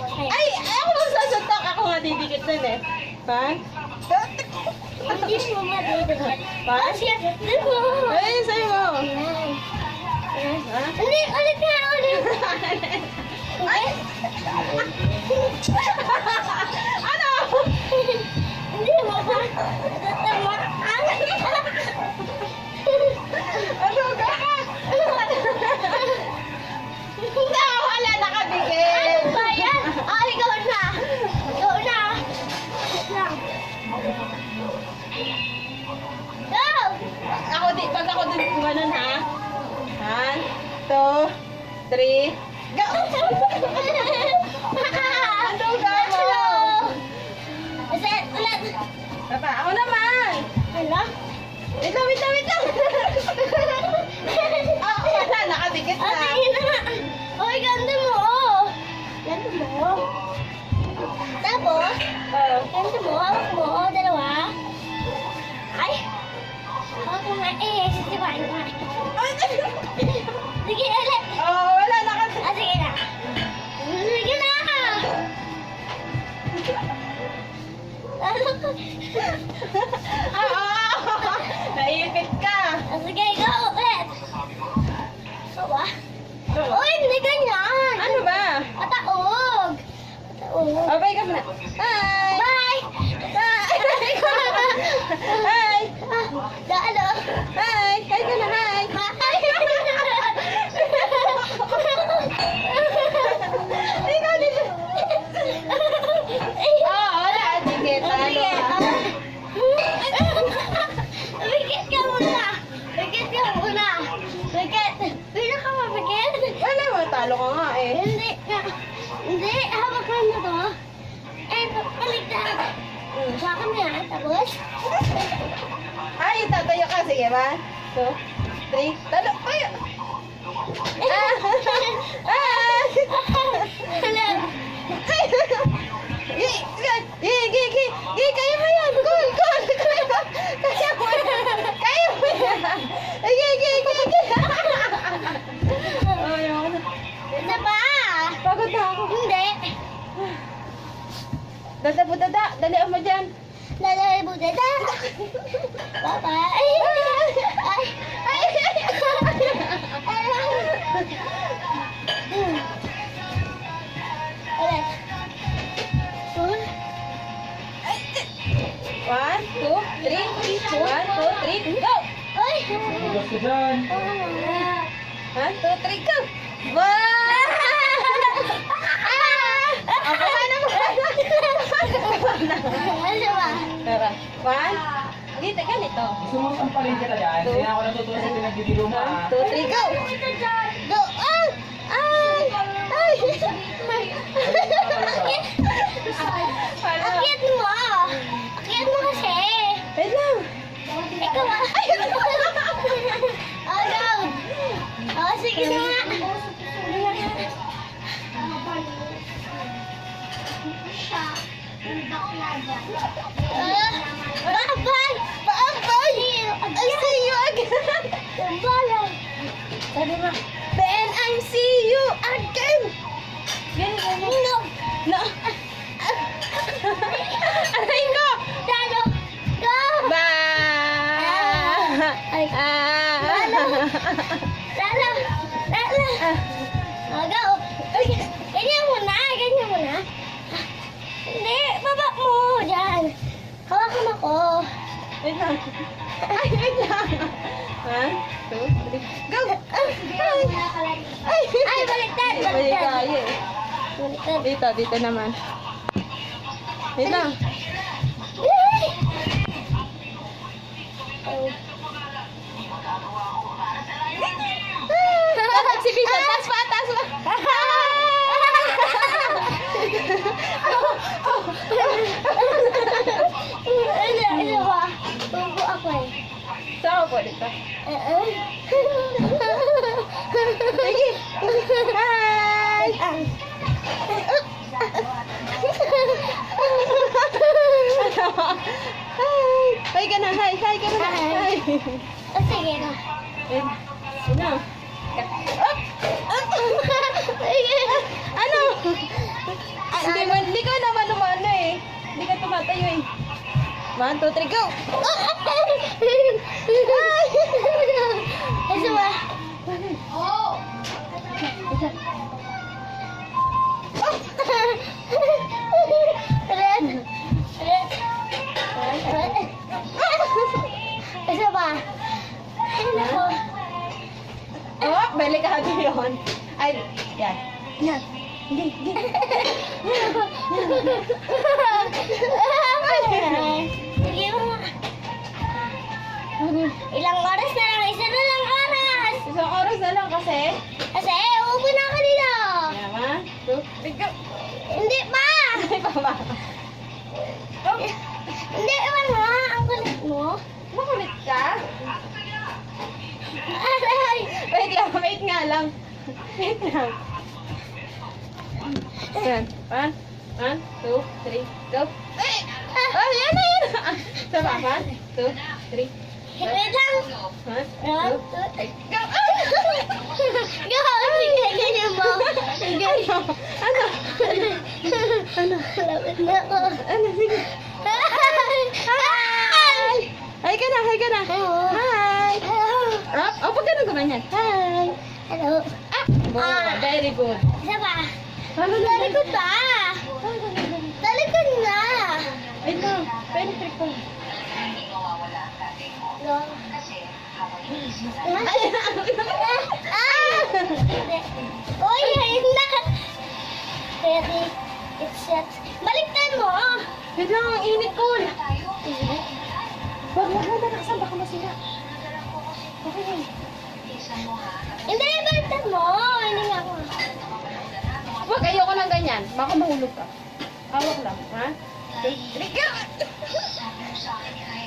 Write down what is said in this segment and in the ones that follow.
Ay, ako magsasuntok. Ako nga didikit dun eh. Pan? Hindi mo madidikit. Pan? Hindi mo. Ay, sa'yo mo. Yan. Ha? Ulit nga, ulit. Ay! Ano? Hindi mo ba? Tatamaan. Ano ka? Wala nakadikit. Ano ba yan? Ah, ikaw na. Ikaw na. Wait lang. Go! Pag ako dun gumanon ha? 1, 2, 3, go! Ano ka mo? Ulit, ulit. Tata, ako naman! Ano? Wait lang, wait lang, wait lang! Ah, wala, nakadikit na. Ate, na. Oy, ganda mo, oh. Ganda mo. Tapos, ganda mo, hawak mo, oh, dalawa. Ay! Hawak mo nga, sisipain ko nga. Sige, ulit. Oh, wala, nakadikit. Ah, sige na. Sige na. Ano ko? Naipit ka. Ah, sige, go, ulit. Ikaw ba? Uy, hindi ganyan. Ano ba? Mataog. Mataog. Oh, bye ka muna. Hi! Bye! Hi! Dalo! Hi! Hi ka na, hi! Ikaw dito. Oh, wala. Dikit. Talo ka. Bigit ka muna! Bigit ka muna! Bigit! Bigit ka mabigit! Wala mo, talo ka nga eh. Hindi ka. Hindi, hawak lang na to. Paligtad. Sa akin na yan, tapos? Ay, tatayo ka. Sige ba? 2, 3, talo. Ay! Hello! Ay! Kaya mo yan! Cool! Kaya mo yan! Kaya mo yan! Ay, ako na. Isa pa! Pagod na ako. Hindi! Dada. Dalian mo dyan. Lalay mo dada! Bye-bye! Ay! Ulit. 1, 2, 3. 1, 2, 3, go! Ay! Hugas ka dyan. 1, 2, 3, go! Wow! Ako ka naman! Ano ba? Tara. 1, dito, ganito. Gusto mo sampalin kita dyan? Hindi na ako natutuwa sa pinagbibiro mo 1, ah. 2, 3, go! Go! Ay! Ay! Ay! Akyat mo! Akyat mo kasi! Wait lang. Ikaw ba? Oh, go! Oh, sige na nga! Baabay! Paabay! I see you again! Tambalan! Sabi mo, Ben, I see you again! No! No! Aray ko! Dalo! Go! Ba! Ay. Lalo! Lalo! Lalo! Oh, go! Ganyan mo na! Ganyan mo na! Hindi! Baba mo! Diyan! Hawakan ako! Wait lang. Ay, wait lang. 1, 2, 3, go! Ay! Ay, baliktad! Hindi Baliktad! kaya eh. Baliktad! Dito naman. Wait lang. Yay! Exhibition, taas pa! Ano ba? Tubo ako eh. Saan ako po dito? Sige! Hi! Hi! Hi ka na! Hi! Hi ka na! Hi! Oh, sige na. Ano? Ano? tayo eh. 1, 2, 3, go! Isa ba? Red. Red. Red. Isa ba? Ay, nako. Oh, delikado yun. Ay, yan. Yan. Hindi, hindi. Sige mo. Ilang oras na lang? Isa na lang oras. Isang oras na lang kasi. Kasi uupo na ako dito. Yan, 1, 2, 3, go! Hindi pa. Ay, pama. Hindi pa nga. Ang kulit mo. Makulit ka? Aray. Wait nga lang. Wait lang. Yan. 1, 2, 3, go! Oh, yan na yun! Sama, 1, 2, 3. Wait lang. 1, 2, 3, go! Go. Sige, ganyan mo. Ano? Ano? Ano? Lapit na ako. Ano? Sige. Hi! Hi ka na, hi ka na. Hello. Hi! Hello. Oh, pag ganun gumanyan. Hi! Hello. Ah, very good. Isa ba? Ano na? Talikod ba? Talikod na. Ay, no. Penetrate ko. Ay! Uy, ayun na. Ready? It's set. Baliktad mo. Wait lang, ang init ko. Wag mo na nakasal, baka masira. Okay. Hindi, baliktad mo. Hindi nga ako. Wag, ayoko lang ganyan. Baka mahulog ka. Hawak lang. 1, 2, 3, go!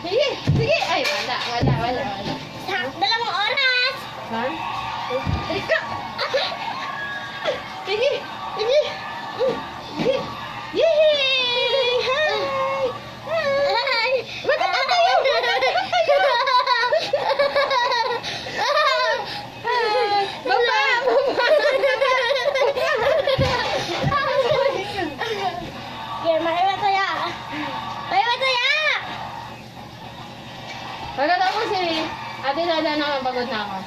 Sige, sige. Ay, wala. Sa 2 oras. 1, 2, 3, go! Sige, sige. Sige. Yay! Hi! Ay! Maganda kayo! Baba! Kaya maiwataya. Maiwataya! Pagkatapos si Ate Dada na pagod na ako.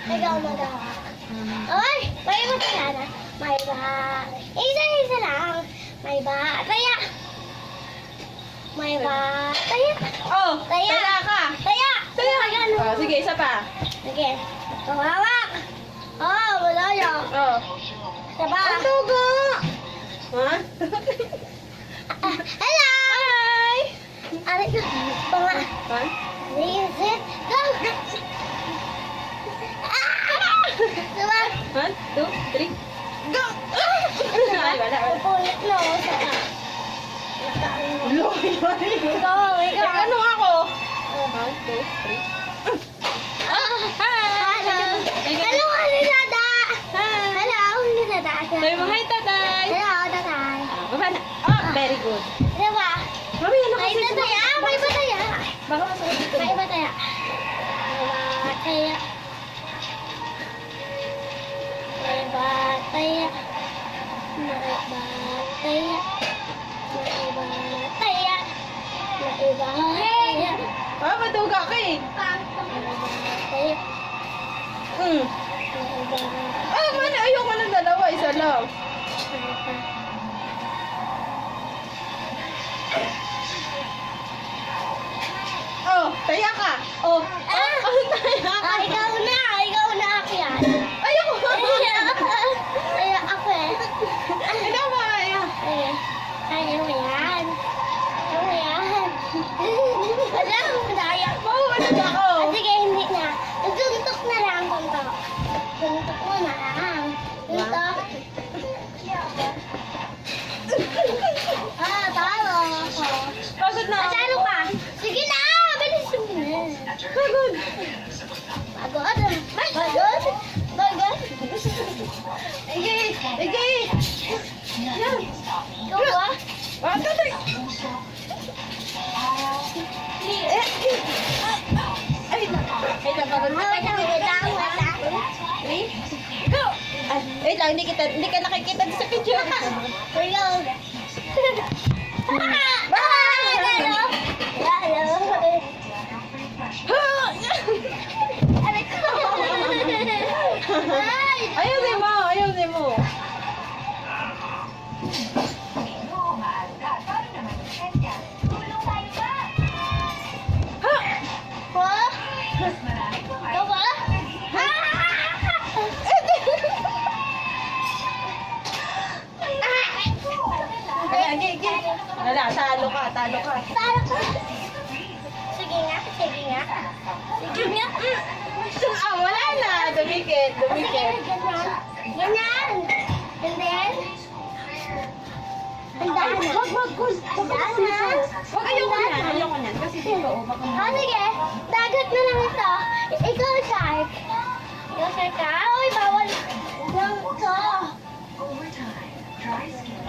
Ikaw magawa. Ay! Maiwataya na. Isa lang. Maiwataya. Maiwataya. Oh! Taya. Taya ka! Taya! Taya! Oh, sige, isa pa. Sige. Tumawak. Oh, malaya. Oh. Saba. Ang tugo! Ha? Hello! Hi! Aray ko. Panga. 1, Reset. Go! Saba. 1, 2, 3, go! Ay, wala. Pupulit na ako sa Loy, Ikaw. ano ako? 1, 2, 3. Hello. Hello, Dada. Hello, Dada. Sabi mo, hi, tatay! Hello, Tatay. Baba na. Oh, very good. Diba? Mamaya na May kasi. bataya. May bataya. Baka masakit dito. May bataya. May bataya. May bataya. May bataya. May bataya. May bataya. Ah, matuga ka eh. Bataya. Mm. May bataya. Ah, man, ayoko ng dalawa. Isa lang. Oh, taya ka. Oh, taya ka. Ikaw na. Ikaw na ako yan. Ayoko. Ay, ako eh. Ay, tama. Ayaw mo yan. Ayaw mo yan. Wala akong daya. Oh, ano ba ako? Sige, hindi na. Tuntok na lang, tuntok. Tuntok mo na lang. Tuntok. Talo ako. Pagod na ako. Talo ka. Sige na, bilis mo na. Pagod. Pagod. Pagod. Pagod. Sige, sige. Yan. Ikaw ba? 1, 2, 3. Ay, napagod na. Wait lang, wait lang, wait lang. 3, go! Ay, wait lang, hindi ka nakikita sa picture. Here we go. Ayusin mo, ayusin mo. Wala, talo ka, talo ka. Sige nga, sige nga. Sige nga. Ah, wala na. Dumikit, dumikit. Ganyan. Ganyan. And then, tandaan na. Wag. Tandaan na. Wag, ayoko niyan. Kasi dito, baka Ah, sige. Dagat na lang ito. Ikaw, shark. Ikaw, shark ka. Uy, bawal. Lang ito.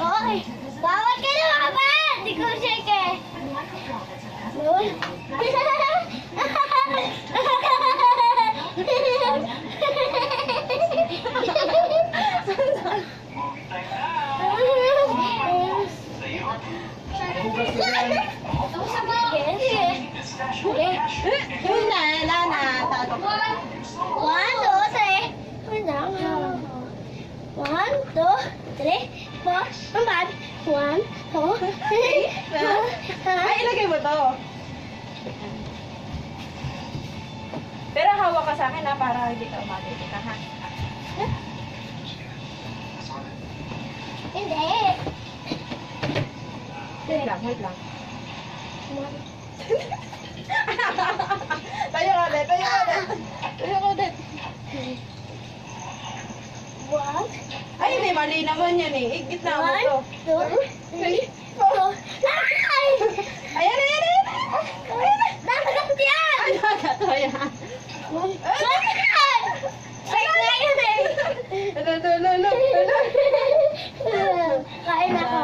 Uy, bawal ka na maban. Ikaw, shark eh. Uy. Yun na, talo ka. 1, 2, 3. 1, 2, 3, 4, 5. 1, 2, 3, 4, Ay, ilagay mo to. Pero hawak ka sa akin ha, para hindi ka umatiti ka ha. Hindi. Wait lang. Tayo ka ulit. One, Ay, hindi, mali naman yan eh. Igit na mo to. 2, 3, 4. Ay! Ayan. Dapat yan! Ay, nagato yan. Ay, yun eh. Lalo. Kain ako.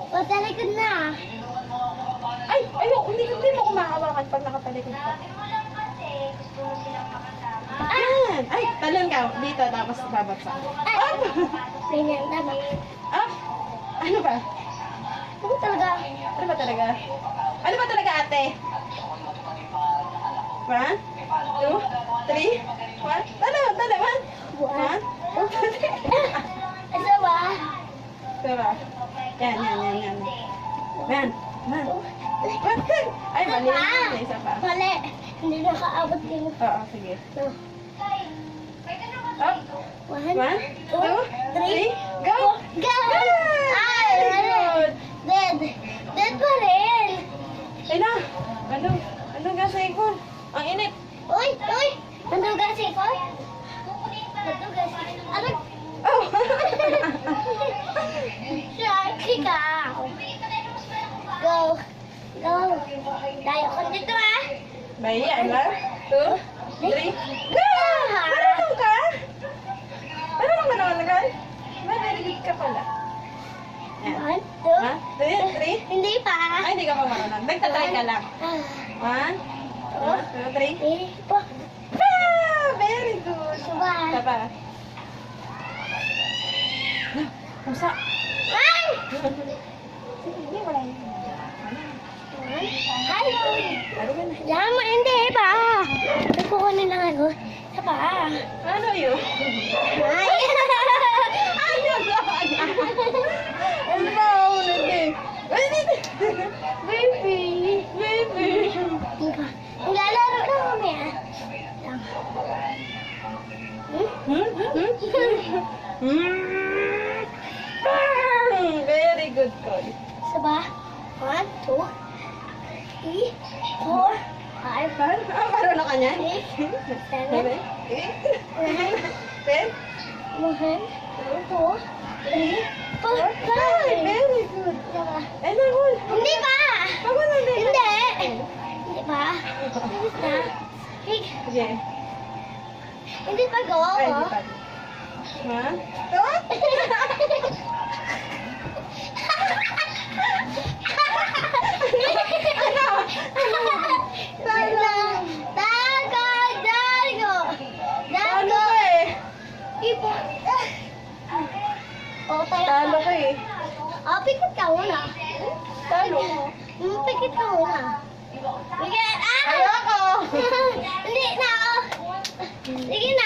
Patalikod na. Ay, ayoko, hindi mo kumahawakan pag nakatalikod ka. Ayan. Ay, talon ka dito, tapos babaksak. Up! Ganyan, tama. Up! Ano ba? Ano talaga? Ano ba talaga, ate? 1, 2, 3, 4. Talo, 1. 1. Isa ba? Diba? Yan. Ay, mali na isa pa. Mali. Hindi nakaabot din. Oo, sige. No. Up! 1, 2, 1, 2, 3, 3, go! Go! Ay, Very mali. good! Dead pa rin. Ay na! Ano nga sa ikon? Ang init! Uy! Nanduga si Koy? Nanduga si... Ano? Oh! Sharky ka. Go. Tayo ko dito ah. Bayan, 1, 2, 3, go! Marunong ka? Marunong ka naman agad? Very good ka pala. 1, 1, 2, 3. Hindi pa. Ay, hindi ka pa marunong. Nagtatry ka lang. 1, 2, 3. Very good. Suba. Isa pa. Pusa. Ay! Hindi, wala yun. Hello. Ano ba na? Lama, hindi pa. Nagkukunin lang ako. Isa pa. Ano yun? Ay! Ano ba? Ulit eh. Baby. Lalaro na kami ah. Very good, Koy. Isa ba? 1, 2, 3, 4, 5, Marunong ka niyan? 6, 7, 7, 8, 10, 1, 2, 3, 4, 5. Very good. Eh, nahul. Hindi pa! Pagod na din. Hindi! Hindi pa. Hindi na. Sige. Hindi pa gawa Ay, ko. di pa. Ha? Ano ba eh? Ipo. Oh, tayo. Talo ka eh. Oh, pikit ka muna. Talo. Pikit ka muna. Pikit! Ah! Ayoko! Hindi na ako. Sige na.